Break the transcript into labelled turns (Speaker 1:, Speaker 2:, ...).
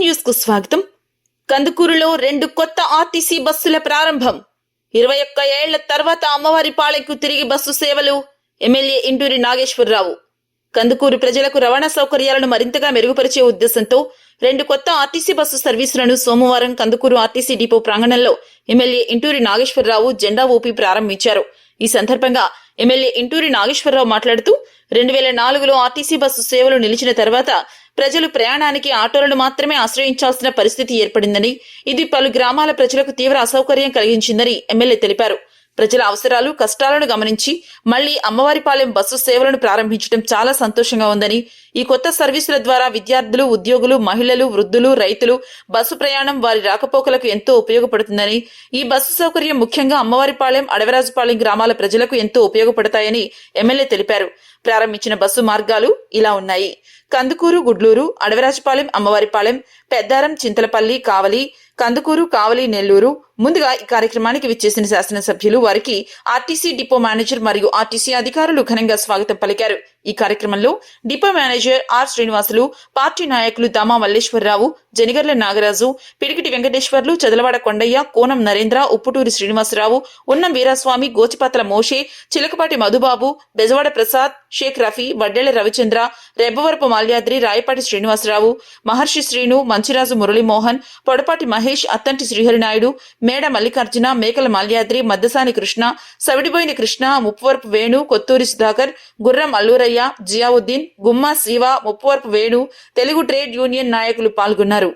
Speaker 1: News కు స్వాగతం. కందుకూరులో 2 కొత్త ఆర్టీసీ బస్సుల ప్రారంభం. 21 ఏళ్ల తర్వాత అమ్మవారి పాలెంకు తిరిగి బస్సు సేవలు. ఎమ్మెల్యే ఇంటూరి నాగేశ్వరరావు. కందుకూరు ప్రజలకు రవాణా సౌకర్యాలను మరింతగా మెరుగుపరిచే ఉద్దేశంతో 2 కొత్త ఆర్టీసీ బస్సు సర్వీసులను సోమవారం కందుకూరు ఆర్టీసీ డిపో ప్రాంగణంలో ఎమ్మెల్యే ఇంటూరి నాగేశ్వరరావు జెండా ఊపి ప్రారంభించారు. ఈ సందర్భంగా ఎమ్మెల్యే ఇంటూరి నాగేశ్వరరావు మాట్లాడుతూ 2004లో ఆర్టీసీ బస్సు సేవలు నిలిచిన తర్వాత ప్రజలు ప్రయాణానికి ఆటోలను మాత్రమే ఆశ్రయించాల్సిన పరిస్థితి ఏర్పడిందని, ఇది పలు గ్రామాల ప్రజలకు తీవ్ర అసౌకర్యం కలిగించిందని ఎమ్మెల్యే తెలిపారు. ప్రజల అవసరాలు, కష్టాలను గమనించి మళ్లీ అమ్మవారిపాలెం బస్సు సేవలను ప్రారంభించడం చాలా సంతోషంగా ఉందని, ఈ కొత్త సర్వీసుల ద్వారా విద్యార్థులు, ఉద్యోగులు, మహిళలు, వృద్ధులు, రైతులు బస్సు ప్రయాణం వారి రాకపోకలకు ఎంతో ఉపయోగపడుతుందని, ఈ బస్సు సౌకర్యం ముఖ్యంగా అమ్మవారిపాలెం, అడవరాజుపాలెం గ్రామాల ప్రజలకు ఎంతో ఉపయోగపడతాయని ఎమ్మెల్యే తెలిపారు. ప్రారంభించిన బస్సు మార్గాలు ఇలా ఉన్నాయి: కందుకూరు, గుడ్లూరు, అడవరాజుపాలెం, అమ్మవారిపాలెం, పెద్దారం, చింతలపల్లి, కావలి, కందుకూరు, కావలి, నెల్లూరు. ముందుగా ఈ కార్యక్రమానికి విచ్చేసిన శాసనసభ్యులు వారికి ఆర్టీసీ డిపో మేనేజర్ మరియు ఆర్టీసీ అధికారులు ఘనంగా స్వాగతం పలికారు. ఈ కార్యక్రమంలో depot manager R Srinivasulu, party నాయకులు దామా మల్లేశ్వరరావు, జనిగర్ల నాగరాజు, పిడికిటి వెంకటేశ్వర్లు, చదలవాడ కొండయ్య, కోనం నరేంద్ర, ఉప్పుటూరి శ్రీనివాసరావు, ఉన్నం వీరాస్వామి, గోచిపాతల మోషే, చిలకపాటి మధుబాబు, బెజవాడ ప్రసాద్, షేక్ రఫీ, వడ్డేళ్ల రవిచంద్ర, రెబ్బవరపు మాల్యాద్రి, రాయపాటి శ్రీనివాసరావు, మహర్షి శ్రీను, మంచిరాజు మురళీమోహన్, పొడపాటి మహేష్, అత్తంటి శ్రీహరినాయుడు, మేడ మల్లికార్జున, మేకల మాల్యాద్రి, మద్దసాని కృష్ణ, సవిడిబోయిన కృష్ణ, ముప్పవరపు వేణు, కొత్తూరి సుధాకర్, గుర్రం అల్లూరయ్య, జియావుద్దీన్, గుమ్మా శివ, ముప్పవరపు వేణు, తెలుగు ట్రేడ్ యూనియన్ నాయకులు పాల్గొన్నారు.